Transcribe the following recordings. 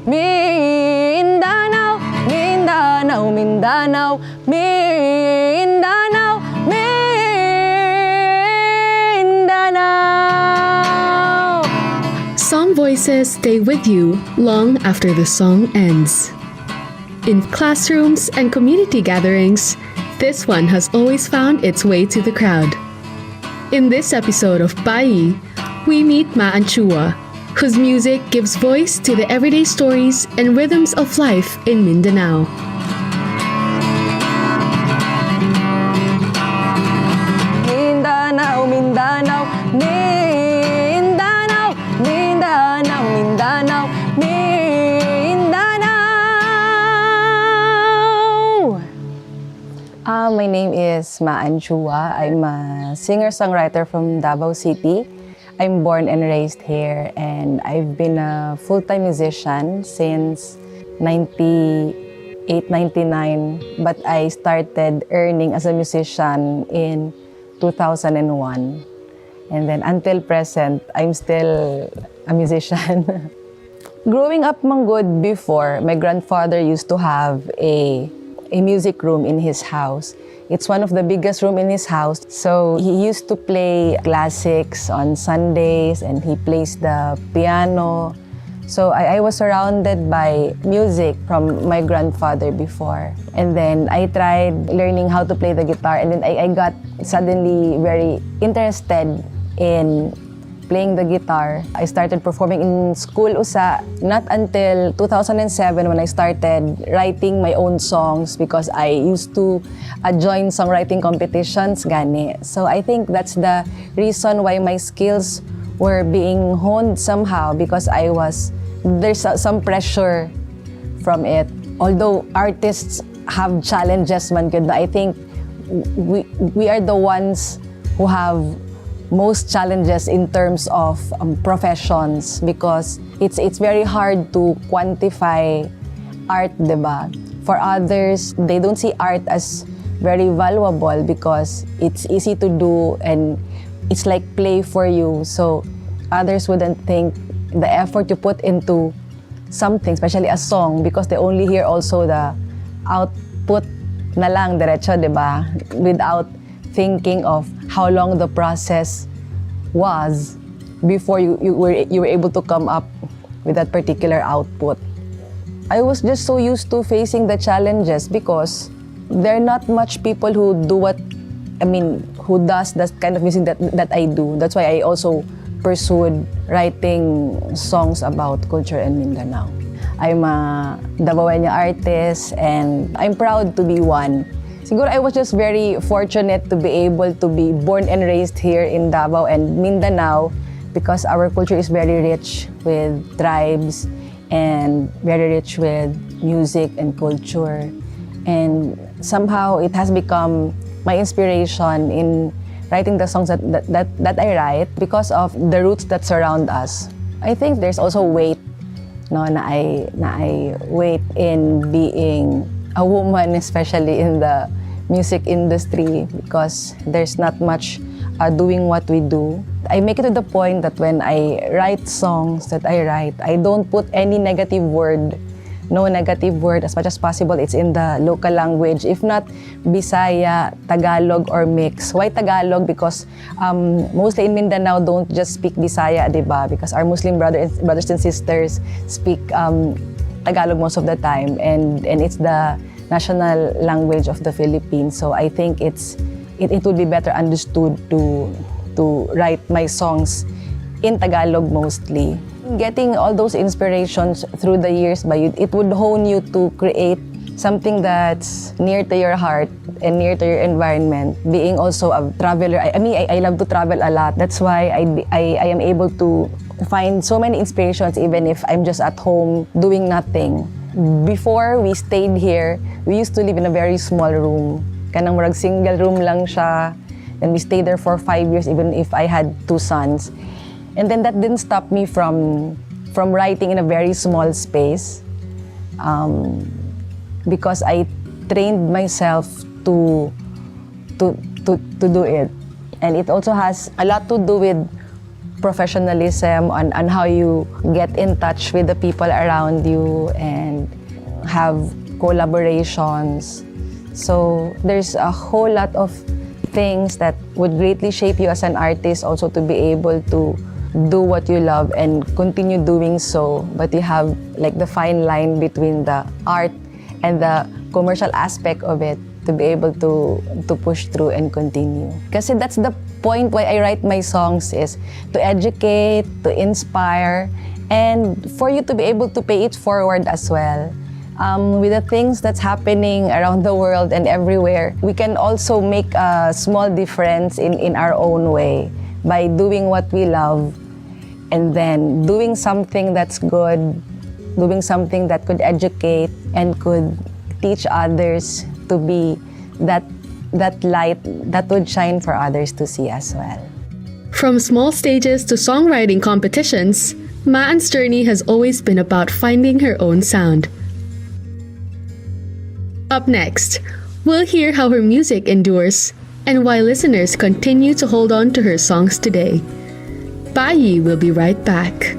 Mindanao, Mindanao, Mindanao, Mindanao, Mindanao. Song voices stay with you long after the song ends. In classrooms and community gatherings, this one has always found its way to the crowd. In this episode of BAYI, we meet Ma Anchua, whose music gives voice to the everyday stories and rhythms of life in Mindanao. Mindanao, Mindanao, Mindanao, Mindanao, Mindanao, Mindanao. My name is Ma Anchua. I'm a singer-songwriter from Davao City. I'm born and raised here, and I've been a full-time musician since 98, 99, but I started earning as a musician in 2001. And then until present, I'm still a musician. Growing up Manggod before, my grandfather used to have a music room in his house. It's one of the biggest room in his house. So he used to play classics on Sundays, and he plays the piano. So I was surrounded by music from my grandfather before. And then I tried learning how to play the guitar, and then I got suddenly very interested in playing the guitar. I started performing in school usa, not until 2007 when I started writing my own songs, because I used to join songwriting competitions, gani. So I think that's the reason why my skills were being honed somehow, because there's some pressure from it. Although artists have challenges man good, I think we are the ones who have most challenges in terms of professions, because it's very hard to quantify art, diba? For others, they don't see art as very valuable because it's easy to do and it's like play for you. So others wouldn't think the effort you put into something, especially a song, because they only hear also the output na lang diretso, diba? Without thinking of how long the process was before you were able to come up with that particular output. I was just so used to facing the challenges because there are not much people who does that kind of music that I do. That's why I also pursued writing songs about culture in Mindanao. I'm a Davaoeña artist, and I'm proud to be one. Siguro I was just very fortunate to be able to be born and raised here in Davao and Mindanao, because our culture is very rich with tribes and very rich with music and culture. And somehow it has become my inspiration in writing the songs that I write because of the roots that surround us. I think there's also weight, no, na I weight in being a woman, especially in the music industry, because there's not much doing what we do. I make it to the point that when I write songs that I write, I don't put any negative word, no negative word. As much as possible, it's in the local language. If not, Bisaya, Tagalog, or mix. Why Tagalog? Because mostly in Mindanao don't just speak Bisaya, diba? Because our Muslim brothers and sisters speak Tagalog most of the time, and it's the national language of the Philippines. So I think it would be better understood to write my songs in Tagalog mostly. Getting all those inspirations through the years, it would hone you to create something that's near to your heart and near to your environment. Being also a traveler, I love to travel a lot. That's why I am able to find so many inspirations even if I'm just at home doing nothing. Before we stayed here, we used to live in a very small room. Kanang murag single room lang siya. And we stayed there for 5 years even if I had 2 sons. And then that didn't stop me from writing in a very small space, because I trained myself to do it. And it also has a lot to do with professionalism, on how you get in touch with the people around you and have collaborations. So there's a whole lot of things that would greatly shape you as an artist, also to be able to do what you love and continue doing so, but you have like the fine line between the art and the commercial aspect of it to be able to push through and continue. Kasi that's the point why I write my songs, is to educate, to inspire, and for you to be able to pay it forward as well. With the things that's happening around the world and everywhere, we can also make a small difference in our own way by doing what we love and then doing something that's good, doing something that could educate and could teach others to be that light that would shine for others to see as well. From small stages to songwriting competitions, Maan's journey has always been about finding her own sound. Up next, we'll hear how her music endures and why listeners continue to hold on to her songs today. BAYI will be right back.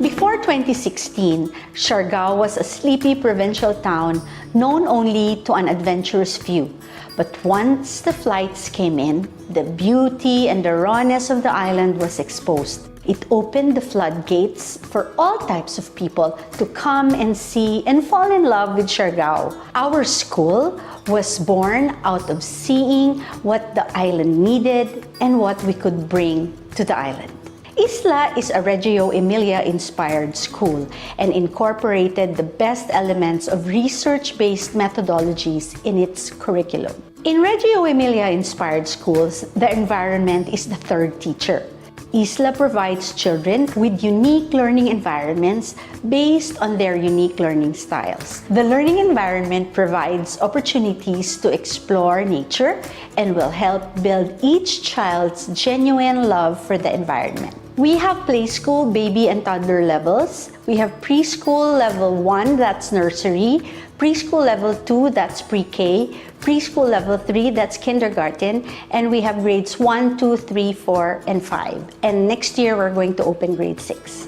Before 2016, Siargao was a sleepy provincial town known only to an adventurous few. But once the flights came in, the beauty and the rawness of the island was exposed. It opened the floodgates for all types of people to come and see and fall in love with Siargao. Our school was born out of seeing what the island needed and what we could bring to the island. Isla is a Reggio Emilia-inspired school and incorporated the best elements of research-based methodologies in its curriculum. In Reggio Emilia-inspired schools, the environment is the third teacher. Isla provides children with unique learning environments based on their unique learning styles. The learning environment provides opportunities to explore nature and will help build each child's genuine love for the environment. We have play school, baby, and toddler levels. We have preschool level 1, that's nursery, preschool level 2, that's pre-K, preschool level 3, that's kindergarten, and we have grades 1, 2, 3, 4, and 5. And next year, we're going to open grade 6.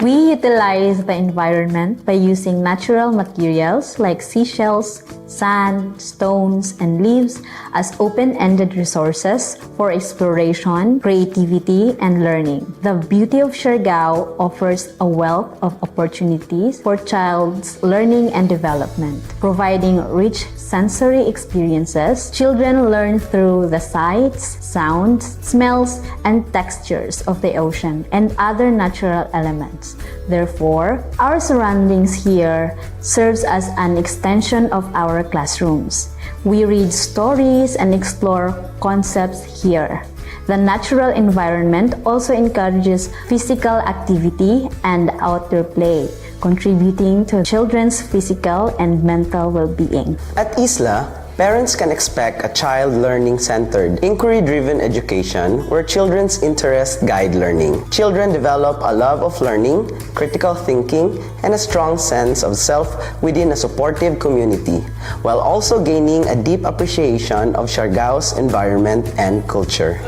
We utilize the environment by using natural materials like seashells, sand, stones, and leaves as open-ended resources for exploration, creativity, and learning. The beauty of Siargao offers a wealth of opportunities for child's learning and development. Providing rich sensory experiences, children learn through the sights, sounds, smells, and textures of the ocean and other natural elements. Therefore, our surroundings here serves as an extension of our classrooms. We read stories and explore concepts here. The natural environment also encourages physical activity and outdoor play, contributing to children's physical and mental well-being. At Isla, parents can expect a child learning-centered, inquiry-driven education where children's interests guide learning. Children develop a love of learning, critical thinking, and a strong sense of self within a supportive community, while also gaining a deep appreciation of Siargao's environment and culture.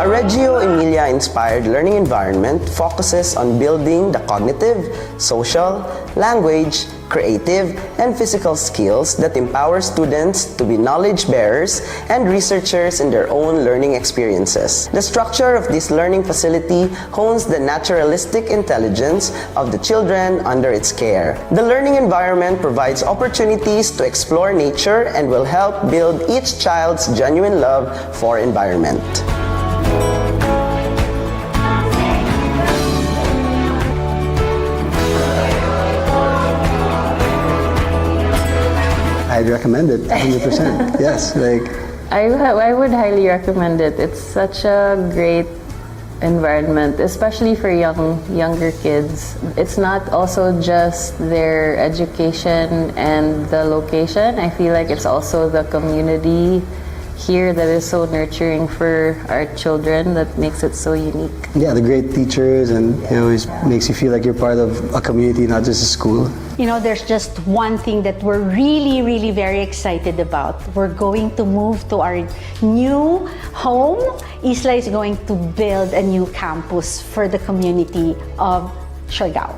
A Reggio Emilia-inspired learning environment focuses on building the cognitive, social, language, creative, and physical skills that empower students to be knowledge bearers and researchers in their own learning experiences. The structure of this learning facility hones the naturalistic intelligence of the children under its care. The learning environment provides opportunities to explore nature and will help build each child's genuine love for environment. I'd recommend it 100%. Yes, I would highly recommend it. It's such a great environment, especially for younger kids. It's not also just their education and the location. I feel like it's also the community here that is so nurturing for our children that makes it so unique. Yeah, the great teachers, and it always makes you feel like you're part of a community, not just a school. You know, there's just one thing that we're really very excited about. We're going to move to our new home. Isla is going to build a new campus for the community of Siargao.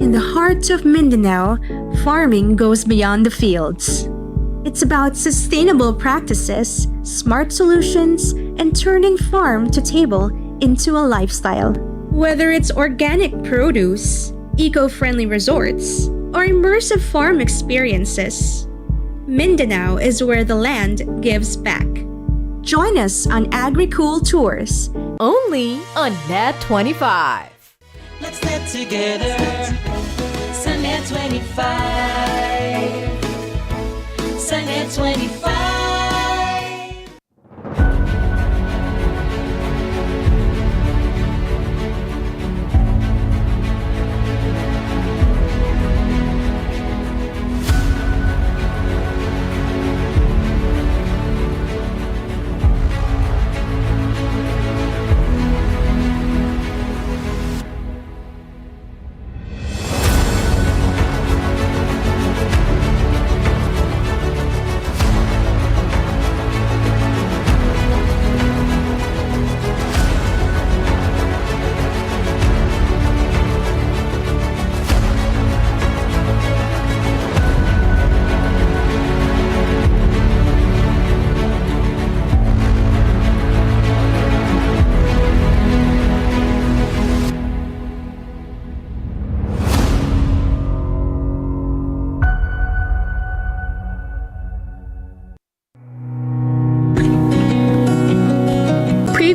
In the heart of Mindanao, farming goes beyond the fields. It's about sustainable practices, smart solutions, and turning farm to table into a lifestyle. Whether it's organic produce, eco-friendly resorts, or immersive farm experiences, Mindanao is where the land gives back. Join us on Agri-Cool Tours. Only on Net 25. Let's net together. Sunnet 25. Sunnet 25.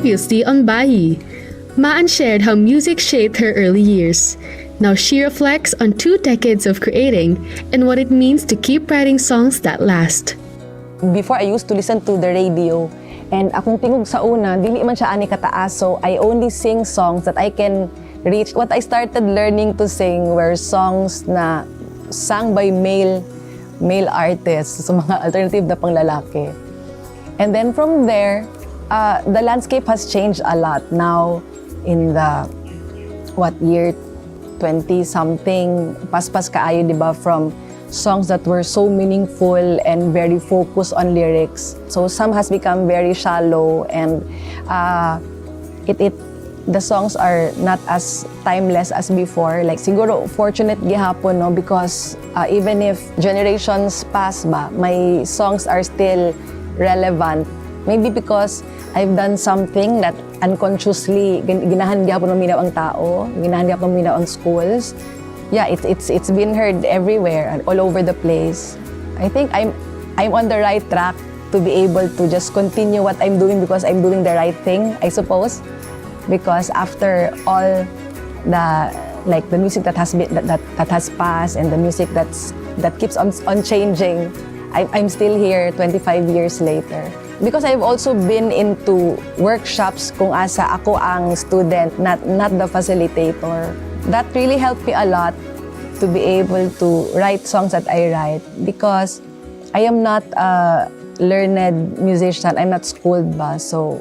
Previously on BAYI, Maan shared how music shaped her early years. Now she reflects on 2 decades of creating and what it means to keep writing songs that last. Before, I used to listen to the radio, and akong tingog sa una, dili man siya ani kataas, so I only sing songs that I can reach. What I started learning to sing were songs na sung by male artists, so mga alternative na panglalaki. And then from there, the landscape has changed a lot. Now, in the, year 20-something, paspas kaayo, di ba, from songs that were so meaningful and very focused on lyrics. So some has become very shallow, and the songs are not as timeless as before. Like siguro fortunate gihapon, no, because even if generations pass ba, my songs are still relevant. Maybe because I've done something that unconsciously ginahan gihapon ng minaw ang tao, ginahan gihapon ng minaw ang schools. Yeah, it's been heard everywhere and all over the place. I think I'm on the right track to be able to just continue what I'm doing because I'm doing the right thing, I suppose. Because after all the music that has been that has passed and the music that keeps on changing, I'm still here 25 years later. Because I've also been into workshops kung asa ako ang student, not the facilitator. That really helped me a lot to be able to write songs that I write because I am not a learned musician. I'm not schooled ba, so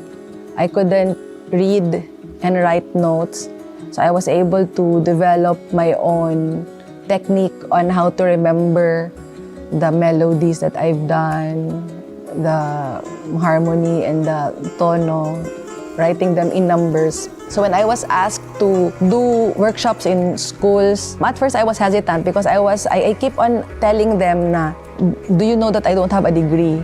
I couldn't read and write notes. So I was able to develop my own technique on how to remember the melodies that I've done, the harmony and the tono, writing them in numbers. So when I was asked to do workshops in schools. At first, I was hesitant because I keep on telling them na, do you know that I don't have a degree?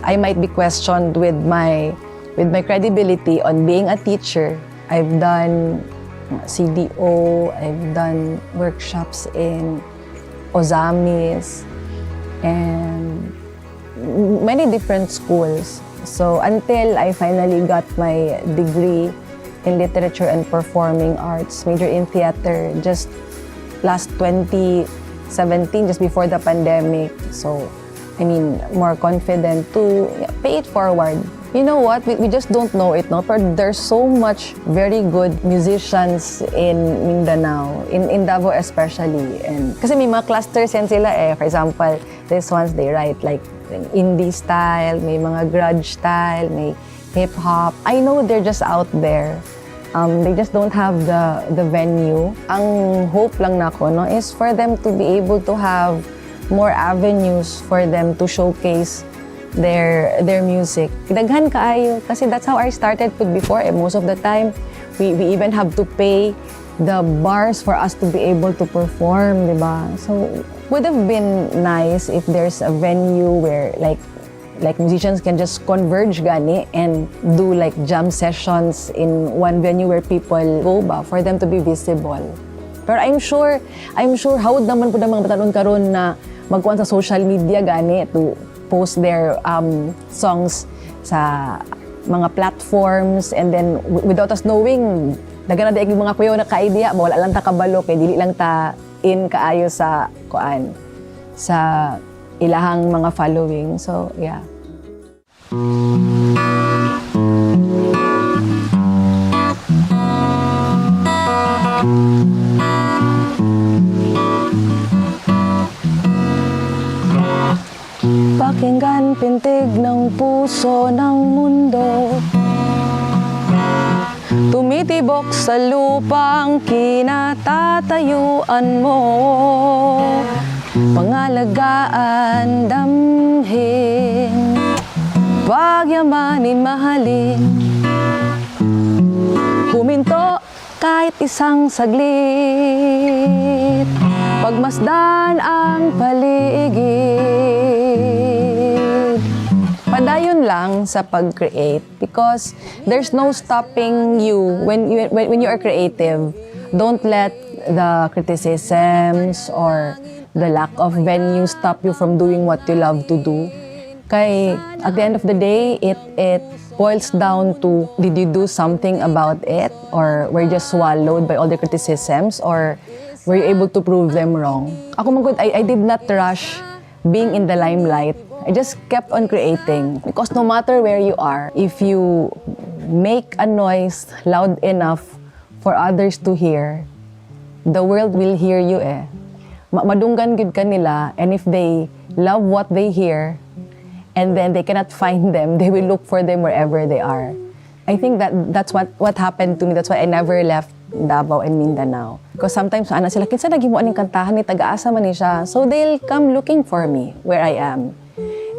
I might be questioned with my credibility on being a teacher. I've done CDO, I've done workshops in Ozamis, and many different schools. So until I finally got my degree in literature and performing arts, major in theater, just last 2017, just before the pandemic. So, I mean, more confident to pay it forward. You know what? We just don't know it, no? But there's so much very good musicians in Mindanao, in Davao especially. And kasi may mga clusters yan sila eh. For example, these ones, they write like indie style, may mga grudge style, may hip-hop. I know they're just out there. They just don't have the venue. Ang hope lang nako, no, is for them to be able to have more avenues for them to showcase their music. Daghan kaayo kasi that's how I started with before. Most of the time, we even have to pay the bars for us to be able to perform, di ba? So, would have been nice if there's a venue where like musicians can just converge gani and do like jam sessions in one venue where people go ba for them to be visible. Pero I'm sure hawad naman po ng mga batanon karon na magkuhan sa social media gani to post their songs sa mga platforms, and then without us knowing, dagan na daig yung mga kuyaw na ka-idea, wala lang ta kabalo kay dili lang ta in kaayo sa kuan sa ilahang mga following. So, yeah. Pakinggan pintig ng puso ng mundo, tumitibok sa lupang kinatatayuan mo, pangalagaan, damhin, pagyamanin, mahalin, huminto kahit isang saglit, pagmasdan ang paligid. Padayon lang sa pag-create because there's no stopping you when you are creative. Don't let the criticisms or the lack of venue stop you from doing what you love to do. Kay at the end of the day, it boils down to, did you do something about it, or were you just swallowed by all the criticisms, or were you able to prove them wrong? Ako man, I did not rush being in the limelight. I just kept on creating because no matter where you are, if you make a noise loud enough for others to hear, the world will hear you eh. Madunggan gud kanila, and if they love what they hear and then they cannot find them, they will look for them wherever they are. I think that's what happened to me. That's why I never left Davao and Mindanao. Because sometimes ana sila kinsa naghimuan ning kantahan ni taga-asa man ni siya. So they'll come looking for me where I am.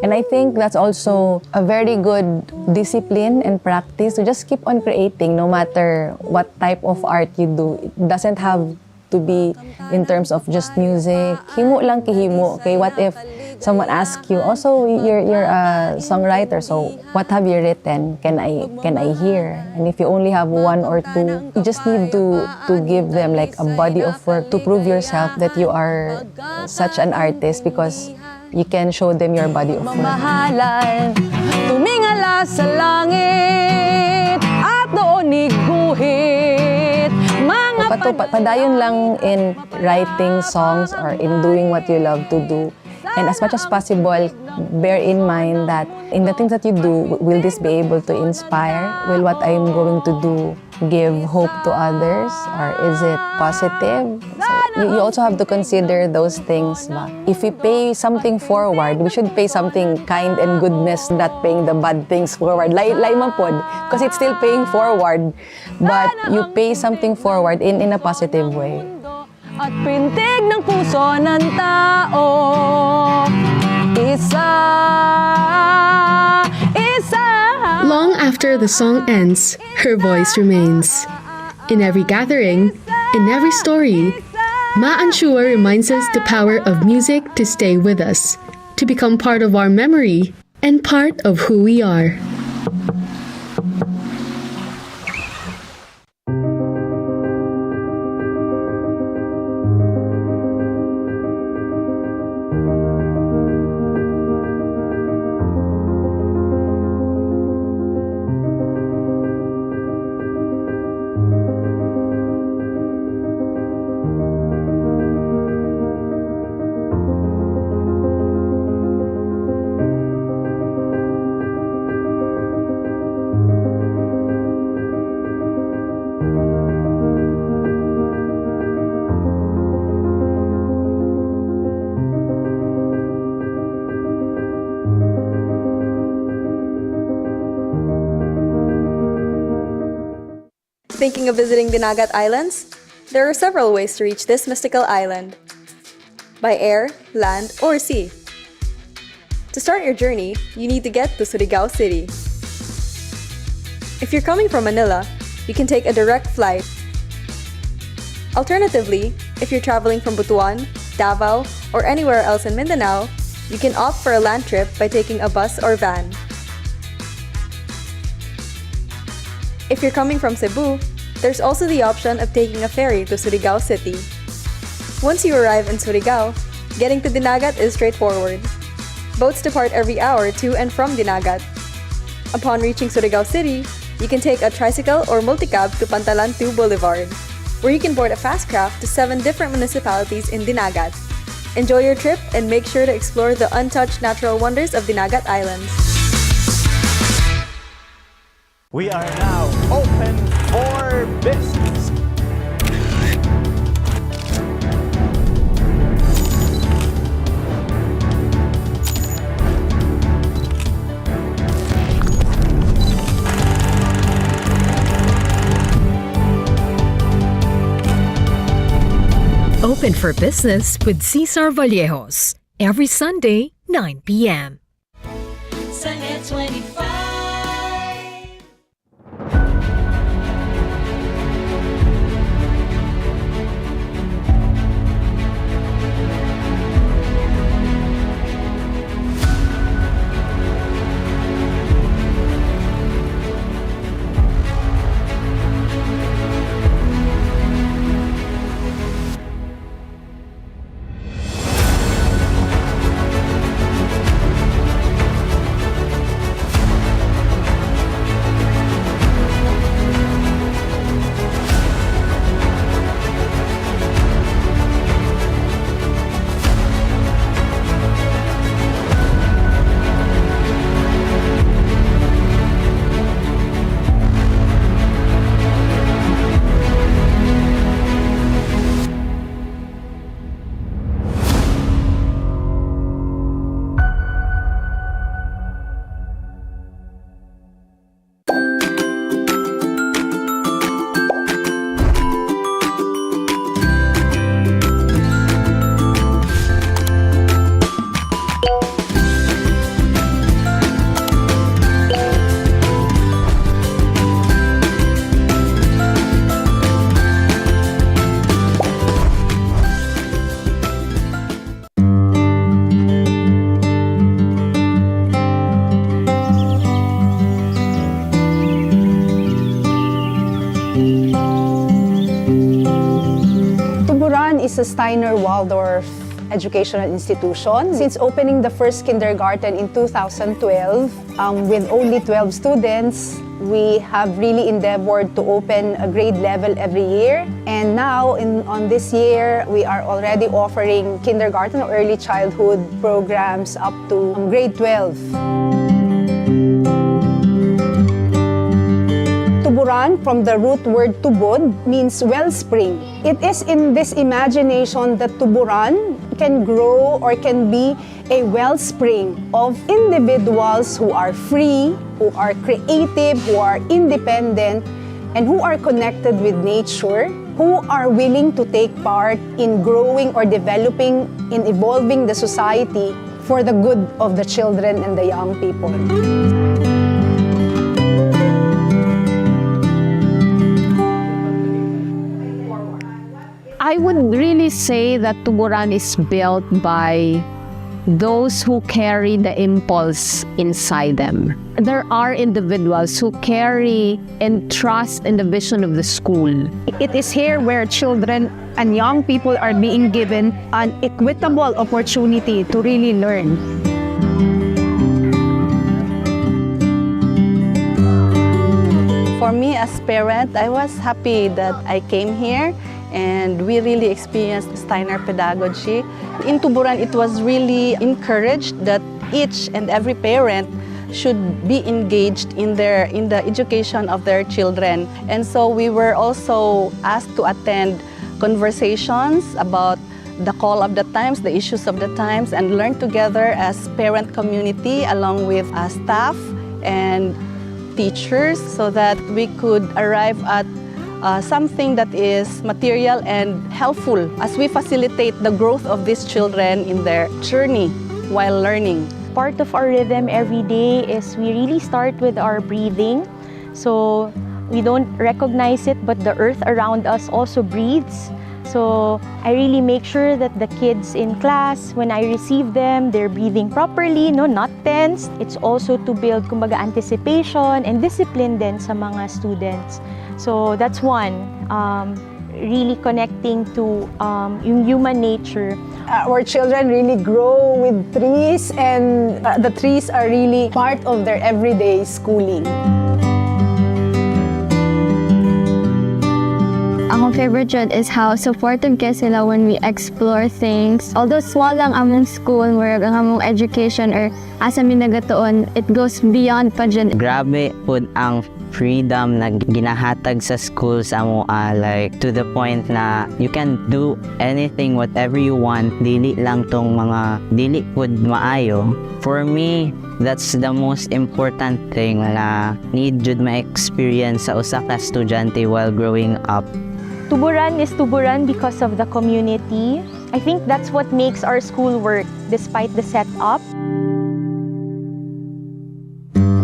And I think that's also a very good discipline and practice to just keep on creating no matter what type of art you do. It doesn't have to be in terms of just music. Himo lang kihimo. Okay, what if someone asks you, also you're a songwriter, so what have you written? Can I hear? And if you only have one or two, you just need to give them like a body of work to prove yourself that you are such an artist, because you can show them your body of work. Mamahalan, tumingala sa langit at doon iguhit. Padayon lang in writing songs or in doing what you love to do. And as much as possible, bear in mind that in the things that you do, will this be able to inspire? Will what I am going to do give hope to others? Or is it positive? So you also have to consider those things. Ba? If we pay something forward, we should pay something kind and goodness, not paying the bad things forward. Lai man pod, because it's still paying forward. But you pay something forward in a positive way. At pintig ng puso ng tao, isa. Long after the song ends, her voice remains. In every gathering, In every story, Ma Anshua reminds us the power of music to stay with us, to become part of our memory and part of who we are. Thinking of visiting Dinagat Islands? There are several ways to reach this mystical island. By air, land, or sea. To start your journey, you need to get to Surigao City. If you're coming from Manila, you can take a direct flight. Alternatively, if you're traveling from Butuan, Davao, or anywhere else in Mindanao, you can opt for a land trip by taking a bus or van. If you're coming from Cebu, there's also the option of taking a ferry to Surigao City. Once you arrive in Surigao, getting to Dinagat is straightforward. Boats depart every hour to and from Dinagat. Upon reaching Surigao City, you can take a tricycle or multicab to Pantalan 2 Boulevard, where you can board a fast craft to 7 different municipalities in Dinagat. Enjoy your trip and make sure to explore the untouched natural wonders of Dinagat Islands. We are now open for business. Open for Business with Cesar Vallejos. Every Sunday, 9 p.m. Sunday 25. is a Steiner Waldorf educational institution. Since opening the first kindergarten in 2012, with only 12 students, we have really endeavored to open a grade level every year. And now, on this year, we are already offering kindergarten or early childhood programs up to grade 12. Tuburan, from the root word tubod, means wellspring. It is in this imagination that tuburan can grow or can be a wellspring of individuals who are free, who are creative, who are independent, and who are connected with nature, who are willing to take part in growing or developing, in evolving the society for the good of the children and the young people. I would really say that Tuburan is built by those who carry the impulse inside them. There are individuals who carry and trust in the vision of the school. It is here where children and young people are being given an equitable opportunity to really learn. For me as parent, I was happy that I came here and we really experienced Steiner pedagogy. In Tuburan, it was really encouraged that each and every parent should be engaged in the education of their children. And so we were also asked to attend conversations about the call of the times, the issues of the times, and learn together as parent community along with staff and teachers so that we could arrive at something that is material and helpful as we facilitate the growth of these children in their journey while learning. Part of our rhythm every day is we really start with our breathing. So we don't recognize it, but the earth around us also breathes. So I really make sure that the kids in class, when I receive them, they're breathing properly, no, not tensed. It's also to build, kumbaga, anticipation and discipline din sa mga students. So that's one, really connecting to yung human nature. Our children really grow with trees, and the trees are really part of their everyday schooling. Akong favorite dyan is how supportive kaya sila when we explore things. Although small lang among school, where ang among education or asa mi nagatuon, it goes beyond pa dyan. Grabe po ang freedom na ginahatag sa school sa mo, like to the point na you can do anything, whatever you want. Dili lang tong mga dili pud maayo. For me, that's the most important thing na need jud ma-experience sa usa ka estudyante while growing up. Tuburan is Tuburan because of the community. I think that's what makes our school work despite the setup.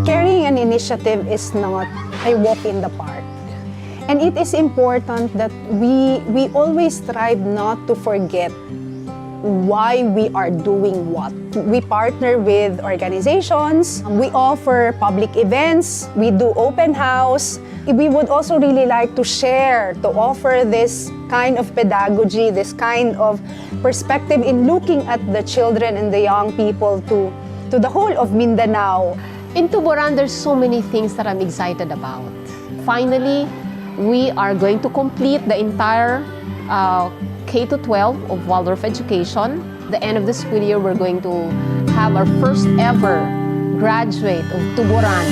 Carrying an initiative is not a walk in the park. And it is important that we always strive not to forget why we are doing what. We partner with organizations, we offer public events, we do open house. We would also really like to share, to offer this kind of pedagogy, this kind of perspective in looking at the children and the young people to the whole of Mindanao. In Tuburan, there's so many things that I'm excited about. Finally, we are going to complete the entire K-12 of Waldorf education. The end of the school year, we're going to have our first ever graduate of Tuburan.